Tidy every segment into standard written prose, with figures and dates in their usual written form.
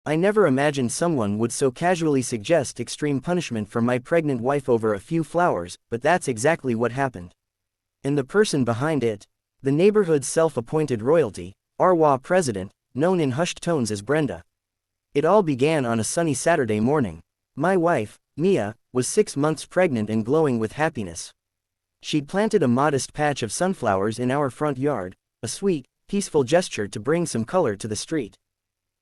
I never imagined someone would so casually suggest extreme punishment for my pregnant wife over a few flowers, but that's exactly what happened. And the person behind it, the neighborhood's self-appointed royalty, HOA president, known in hushed tones as Brenda. It all began on a sunny Saturday morning. My wife, Mia, was 6 months pregnant and glowing with happiness. She'd planted a modest patch of sunflowers in our front yard, a sweet, peaceful gesture to bring some color to the street.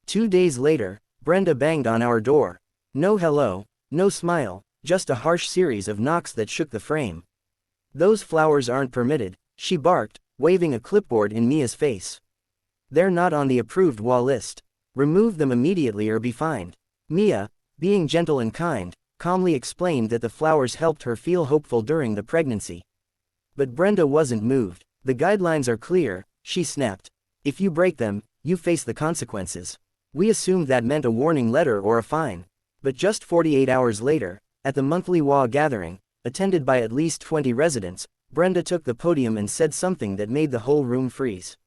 2 days later, Brenda banged on our door. No hello, no smile, just a harsh series of knocks that shook the frame. "Those flowers aren't permitted," she barked, waving a clipboard in Mia's face. "They're not on the approved wall list. Remove them immediately or be fined." Mia, being gentle and kind, calmly explained that the flowers helped her feel hopeful during the pregnancy. But Brenda wasn't moved. "The guidelines are clear," she snapped. "If you break them, you face the consequences." We assumed that meant a warning letter or a fine. But just 48 hours later, at the monthly HOA gathering, attended by at least 20 residents, Brenda took the podium and said something that made the whole room freeze.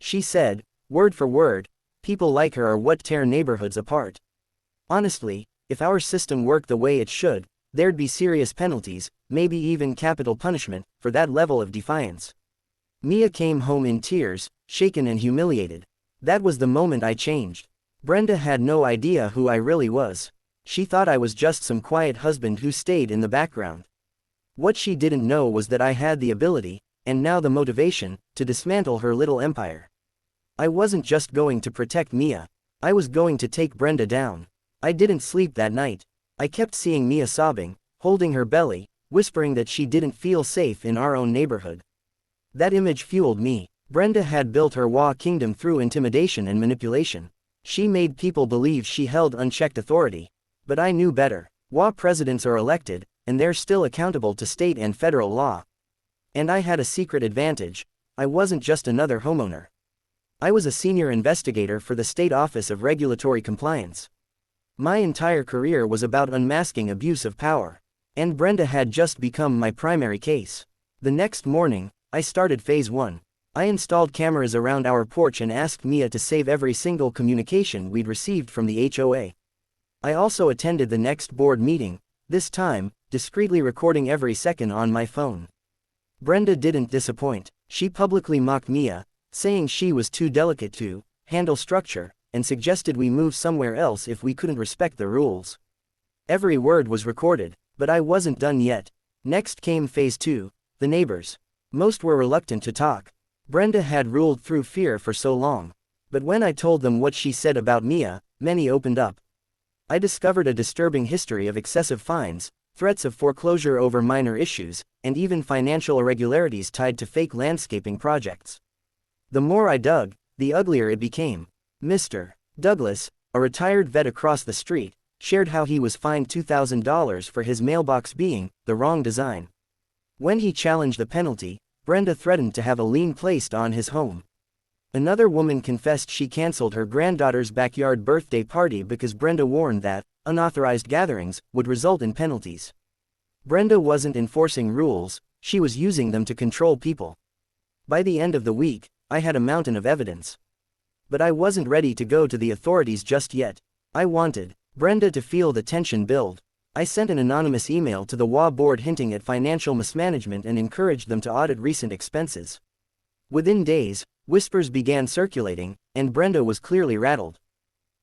She said, word for word, "People like her are what tear neighborhoods apart." Honestly, if our system worked the way it should, there'd be serious penalties, maybe even capital punishment, for that level of defiance. Mia came home in tears, shaken and humiliated. That was the moment I changed. Brenda had no idea who I really was. She thought I was just some quiet husband who stayed in the background. What she didn't know was that I had the ability, and now the motivation, to dismantle her little empire. I wasn't just going to protect Mia. I was going to take Brenda down. I didn't sleep that night. I kept seeing Mia sobbing, holding her belly, whispering that she didn't feel safe in our own neighborhood. That image fueled me. Brenda had built her HOA kingdom through intimidation and manipulation. She made people believe she held unchecked authority. But I knew better. HOA presidents are elected, and they're still accountable to state and federal law. And I had a secret advantage. I wasn't just another homeowner. I was a senior investigator for the State Office of Regulatory Compliance. My entire career was about unmasking abuse of power. And Brenda had just become my primary case. The next morning, I started phase 1. I installed cameras around our porch and asked Mia to save every single communication we'd received from the HOA. I also attended the next board meeting, this time, discreetly recording every second on my phone. Brenda didn't disappoint. She publicly mocked Mia, saying she was too delicate to handle structure, and suggested we move somewhere else if we couldn't respect the rules. Every word was recorded, but I wasn't done yet. Next came phase 2, the neighbors. Most were reluctant to talk. Brenda had ruled through fear for so long. But when I told them what she said about Mia, many opened up. I discovered a disturbing history of excessive fines, threats of foreclosure over minor issues, and even financial irregularities tied to fake landscaping projects. The more I dug, the uglier it became. Mr. Douglas, a retired vet across the street, shared how he was fined $2,000 for his mailbox being the wrong design. When he challenged the penalty, Brenda threatened to have a lien placed on his home. Another woman confessed she canceled her granddaughter's backyard birthday party because Brenda warned that unauthorized gatherings would result in penalties. Brenda wasn't enforcing rules, she was using them to control people. By the end of the week, I had a mountain of evidence. But I wasn't ready to go to the authorities just yet. I wanted Brenda to feel the tension build. I sent an anonymous email to the HOA board hinting at financial mismanagement and encouraged them to audit recent expenses. Within days, whispers began circulating, and Brenda was clearly rattled.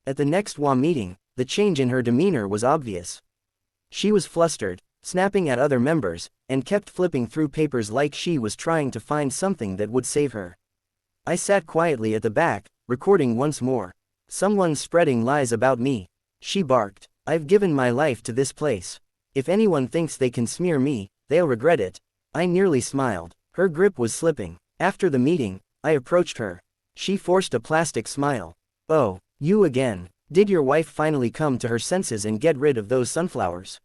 At the next HOA meeting, the change in her demeanor was obvious. She was flustered, snapping at other members, and kept flipping through papers like she was trying to find something that would save her. I sat quietly at the back, recording once more. "Someone's spreading lies about me," she barked. "I've given my life to this place. If anyone thinks they can smear me, they'll regret it." I nearly smiled. Her grip was slipping. After the meeting, I approached her. She forced a plastic smile. "Oh, you again. Did your wife finally come to her senses and get rid of those sunflowers?"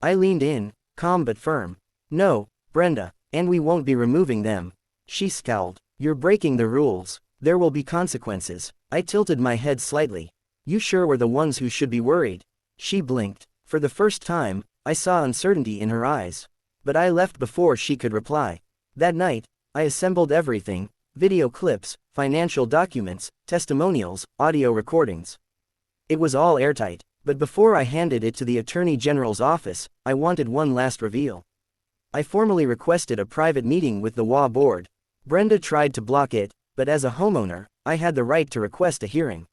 I leaned in, calm but firm. "No, Brenda, and we won't be removing them." She scowled. "You're breaking the rules. There will be consequences." I tilted my head slightly. "You sure we're the ones who should be worried?" She blinked. For the first time, I saw uncertainty in her eyes. But I left before she could reply. That night, I assembled everything: video clips, financial documents, testimonials, audio recordings. It was all airtight, but before I handed it to the Attorney General's office, I wanted one last reveal. I formally requested a private meeting with the HOA board. Brenda tried to block it, but as a homeowner, I had the right to request a hearing.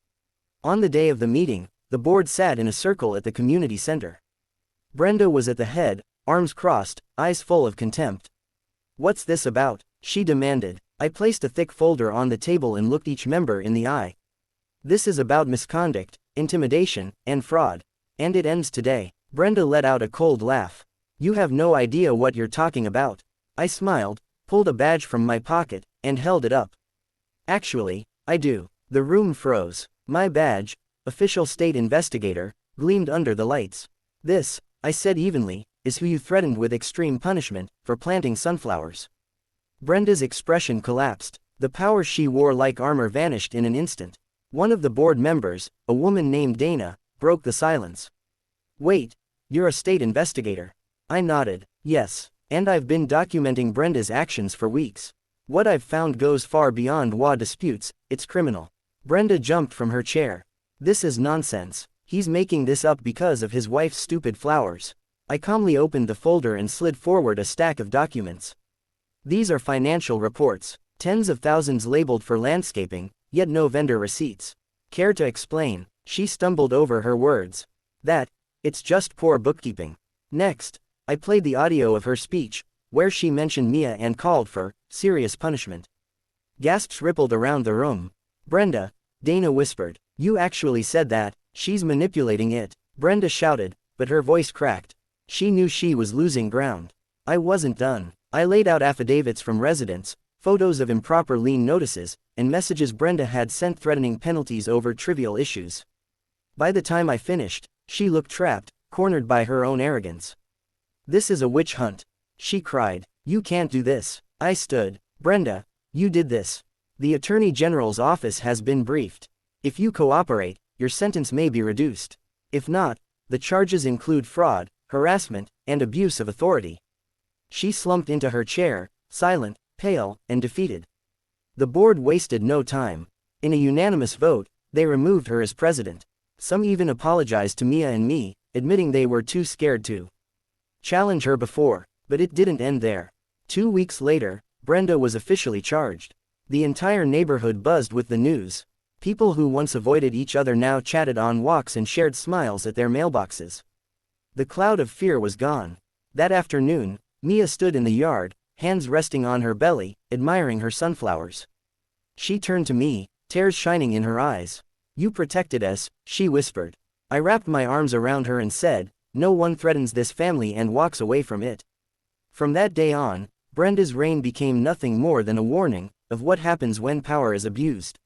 On the day of the meeting, the board sat in a circle at the community center. Brenda was at the head, arms crossed, eyes full of contempt. "What's this about?" she demanded. I placed a thick folder on the table and looked each member in the eye. "This is about misconduct, intimidation, and fraud. And it ends today." Brenda let out a cold laugh. "You have no idea what you're talking about." I smiled, pulled a badge from my pocket, and held it up. "Actually, I do." The room froze. My badge, official state investigator, gleamed under the lights. "This," I said evenly, "is who you threatened with extreme punishment for planting sunflowers." Brenda's expression collapsed. The power she wore like armor vanished in an instant. One of the board members, a woman named Dana, broke the silence. "Wait, you're a state investigator?" I nodded. "Yes, and I've been documenting Brenda's actions for weeks. What I've found goes far beyond HOA disputes, it's criminal." Brenda jumped from her chair. "This is nonsense. He's making this up because of his wife's stupid flowers." I calmly opened the folder and slid forward a stack of documents. "These are financial reports, tens of thousands labeled for landscaping, yet no vendor receipts." "Care to explain?" She stumbled over her words. It's just poor bookkeeping." Next, I played the audio of her speech, where she mentioned Mia and called for serious punishment. Gasps rippled around the room. "Brenda," Dana whispered, "you actually said that. She's manipulating it." Brenda shouted, but her voice cracked. She knew she was losing ground. I wasn't done. I laid out affidavits from residents, photos of improper lien notices, and messages Brenda had sent threatening penalties over trivial issues. By the time I finished, she looked trapped, cornered by her own arrogance. "This is a witch hunt," she cried. "You can't do this." I stood. "Brenda, you did this. The Attorney General's office has been briefed. If you cooperate, your sentence may be reduced. If not, the charges include fraud, harassment, and abuse of authority." She slumped into her chair, silent, pale, and defeated. The board wasted no time. In a unanimous vote, they removed her as president. Some even apologized to Mia and me, admitting they were too scared to challenge her before. But it didn't end there. 2 weeks later, Brenda was officially charged. The entire neighborhood buzzed with the news. People who once avoided each other now chatted on walks and shared smiles at their mailboxes. The cloud of fear was gone. That afternoon, Mia stood in the yard, hands resting on her belly, admiring her sunflowers. She turned to me, tears shining in her eyes. "You protected us," she whispered. I wrapped my arms around her and said, "No one threatens this family and walks away from it." From that day on, Brenda's reign became nothing more than a warning of what happens when power is abused.